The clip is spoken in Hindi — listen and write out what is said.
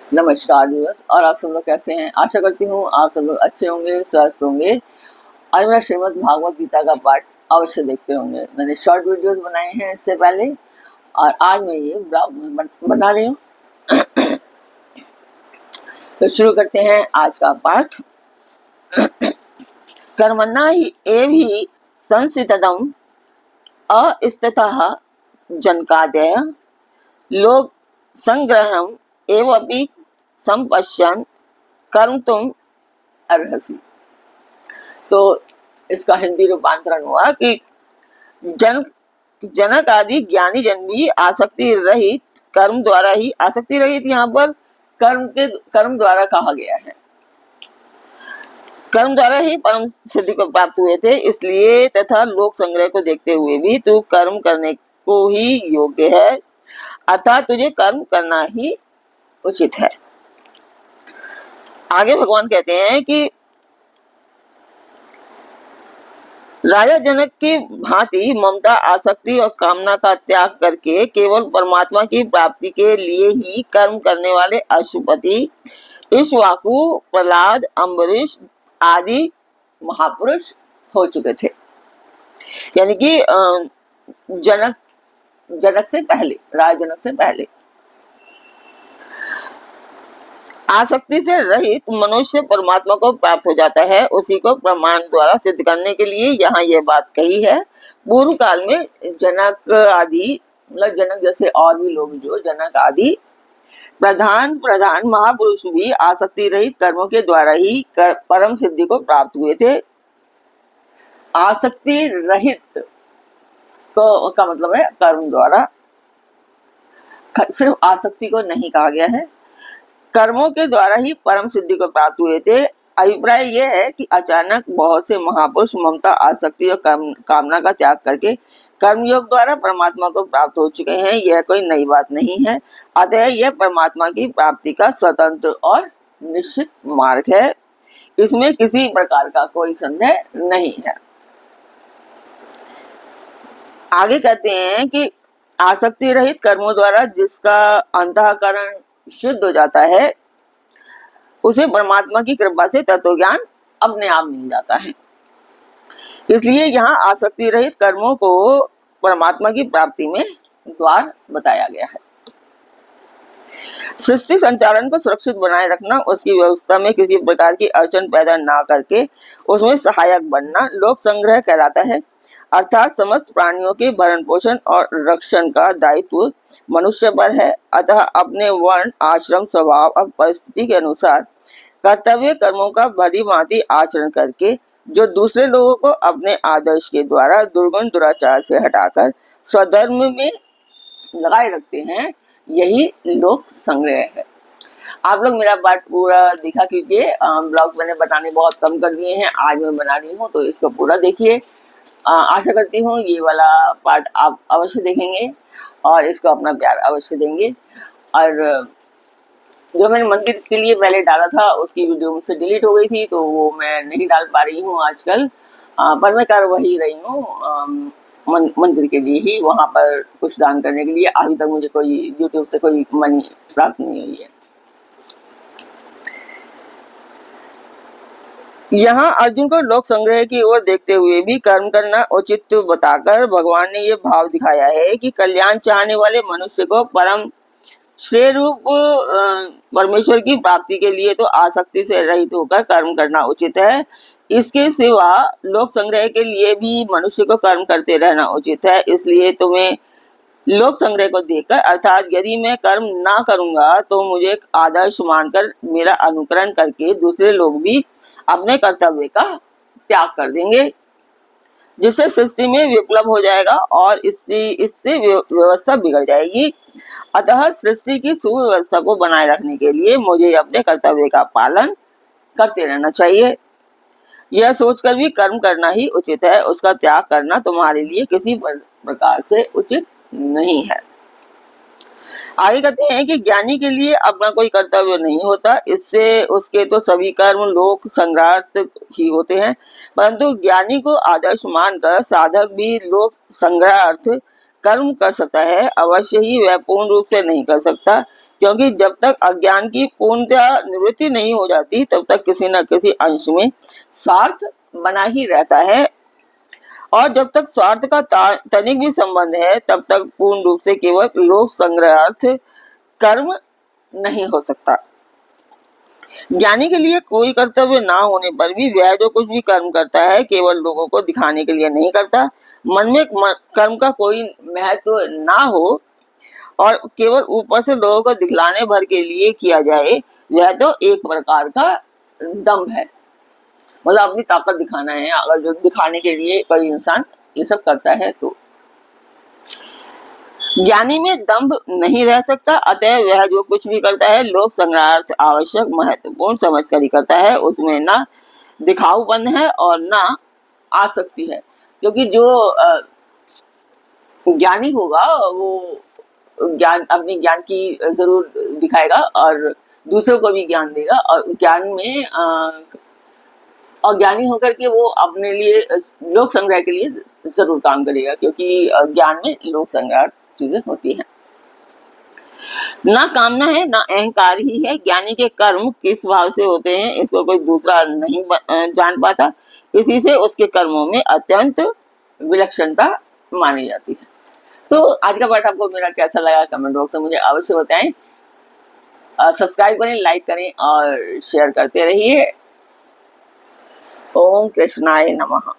नमस्कार व्यूअर्स, और आप सब लोग कैसे हैं। आशा करती हूँ आप सब लोग अच्छे होंगे, स्वस्थ होंगे। आज मेरा श्रीमद् भागवत गीता का पाठ अवश्य देखते होंगे। मैंने शॉर्ट वीडियोस बनाए हैं इससे पहले, और आज मैं ये ब्लॉग बना रही हूँ। तो शुरू करते हैं आज का पाठ। कर्मणा हि एव हि संसितम् अस्थितः जनकादयः लोक संग्रहम् एवपि संपश्यन् कर्तुम् अर्हसि। तो इसका हिंदी रूपांतरण हुआ कि जनक आदि ज्ञानी जन भी आसक्ति रहित कर्म द्वारा ही, आसक्ति रहित यहाँ पर कर्म द्वारा कहा गया है, कर्म द्वारा ही परम सिद्धि को प्राप्त हुए थे। इसलिए तथा लोक संग्रह को देखते हुए भी तू कर्म करने को ही योग्य है, अर्थात तुझे कर्म करना ही उचित है। आगे भगवान कहते हैं कि राजा जनक की भांति ममता, आसक्ति और कामना का त्याग करके केवल परमात्मा की प्राप्ति के लिए ही कर्म करने वाले अशुपति, इक्ष्वाकु, प्रहलाद, अम्बरीश आदि महापुरुष हो चुके थे। यानी कि जनक से पहले, राजा जनक से पहले आसक्ति से रहित मनुष्य परमात्मा को प्राप्त हो जाता है। उसी को प्रमाण द्वारा सिद्ध करने के लिए यहाँ यह बात कही है। पूर्व काल में जनक आदि, मतलब जनक जैसे और भी लोग, जो जनक आदि प्रधान महापुरुष भी आसक्ति रहित कर्मों के द्वारा ही परम सिद्धि को प्राप्त हुए थे। आसक्ति रहित का मतलब है कर्म द्वारा, सिर्फ आसक्ति को नहीं कहा गया है, कर्मों के द्वारा ही परम सिद्धि को प्राप्त हुए थे। अभिप्राय यह है कि अचानक बहुत से महापुरुष ममता, आसक्ति और कामना का त्याग करके कर्मयोग द्वारा परमात्मा को प्राप्त हो चुके हैं। यह कोई नई बात नहीं है, अतः यह परमात्मा की प्राप्ति का स्वतंत्र और निश्चित मार्ग है। इसमें किसी प्रकार का कोई संदेह नहीं है। आगे कहते हैं कि आसक्ति रहित कर्मों द्वारा जिसका अंतःकरण शुद्ध हो जाता है, उसे परमात्मा की कृपा से तत्व ज्ञान अपने आप मिल जाता है। इसलिए यहाँ आसक्ति रहित कर्मों को परमात्मा की प्राप्ति में द्वार बताया गया है। सृष्टि संचालन को सुरक्षित बनाए रखना, उसकी व्यवस्था में किसी प्रकार की अड़चन पैदा ना करके उसमें सहायक बनना लोक संग्रह कहलाता है। अर्थात समस्त प्राणियों के भरण पोषण और रक्षण का दायित्व मनुष्य पर है। अतः अपने वर्ण, आश्रम, स्वभाव और परिस्थिति के अनुसार कर्तव्य कर्मों का भली भांति आचरण करके जो दूसरे लोगों को अपने आदर्श के द्वारा दुर्गुण दुराचार से हटाकर स्वधर्म में लगाए रखते हैं, यही लोक संग्रह है। आप लोग मेरा पाठ पूरा देखा कीजिए। ब्लॉग मैंने बताने बहुत कम कर दिए हैं, आज मैं बना रही हूँ, तो इसको पूरा देखिए। आशा करती हूँ ये वाला पार्ट आप अवश्य देखेंगे और इसको अपना प्यार अवश्य देंगे। और जो मैंने मंदिर के लिए पहले डाला था उसकी वीडियो मुझसे डिलीट हो गई थी, तो वो मैं नहीं डाल पा रही हूँ आजकल, पर मैं कर वही रही हूँ मंदिर के लिए ही, वहाँ पर कुछ दान करने के लिए। अभी तक मुझे कोई यूट्यूब से कोई मनी प्राप्त नहीं हुई है। यहाँ अर्जुन को लोक संग्रह की ओर देखते हुए भी कर्म करना उचित बताकर भगवान ने ये भाव दिखाया है कि कल्याण चाहने वाले मनुष्य को परम श्रेय रूप परमेश्वर की प्राप्ति के लिए तो आसक्ति से रहित होकर कर्म करना उचित है। इसके सिवा लोक संग्रह के लिए भी मनुष्य को कर्म करते रहना उचित है। इसलिए तुम्हें लोक संग्रह को देखकर, अर्थात यदि मैं कर्म ना करूंगा तो मुझे आदर्श मानकर मेरा अनुकरण करके दूसरे लोग भी अपने कर्तव्य का त्याग कर देंगे, जिससे सृष्टि में विप्लव हो जाएगा और इससे व्यवस्था बिगड़ जाएगी। अतः सृष्टि की सुव्यवस्था को बनाए रखने के लिए मुझे अपने कर्तव्य का पालन करते रहना चाहिए। यह सोचकर भी कर्म करना ही उचित है, उसका त्याग करना तुम्हारे लिए किसी प्रकार से उचित नहीं है। आगे कहते हैं कि ज्ञानी के लिए अपना कोई कर्तव्य नहीं होता, इससे उसके तो सभी कर्म लोक संग्रहार्थ ही होते हैं, परंतु ज्ञानी को आदर्श मानकर साधक भी लोक संग्रहार्थ कर्म कर सकता है, अवश्य ही वह पूर्ण रूप से नहीं कर सकता, क्योंकि जब तक अज्ञान की पूर्णतः निवृत्ति नहीं हो जाती तब तक किसी न किसी अंश में स्वार्थ बना ही रहता है, और जब तक स्वार्थ का तनिक भी संबंध है तब तक पूर्ण रूप से केवल लोक संग्रहार्थ कर्म नहीं हो सकता। ज्ञानी के लिए कोई कर्तव्य ना होने पर भी वह जो कुछ भी कर्म करता है केवल लोगों को दिखाने के लिए नहीं करता। मन में कर्म का कोई महत्व ना हो और केवल ऊपर से लोगों को दिखलाने भर के लिए किया जाए, वह तो एक प्रकार का दंभ है, मतलब अपनी ताकत दिखाना है। अगर जो दिखाने के लिए कोई इंसान ये सब करता है तो ज्ञानी में दंभ नहीं रह सकता, अतः वह जो कुछ भी करता है लोक संग्रहार्थ आवश्यक महत्वपूर्ण समझ कर ही करता है। उसमें ना दिखाऊपन है और ना आसक्ति है, क्योंकि जो ज्ञानी होगा वो ज्ञान अपने ज्ञान की जरूर दिखाएगा और दूसरों को भी ज्ञान देगा, और ज्ञान में और ज्ञानी होकर के वो अपने लिए लोक संग्रह के लिए जरूर काम करेगा, क्योंकि ज्ञान में लोक संग्रह चीजें होती हैं। ना कामना है ना अहंकार ही है। ज्ञानी के कर्म किस भाव से होते हैं इसको कोई दूसरा नहीं जान पाता, इसी से उसके कर्मों में अत्यंत विलक्षणता मानी जाती है। तो आज का पाठ आपको मेरा कैसा लगा कमेंट बॉक्स में मुझे अवश्य बताएं। सब्सक्राइब करें, लाइक करें और शेयर करते रहिए। ओम कृष्णाय नमः।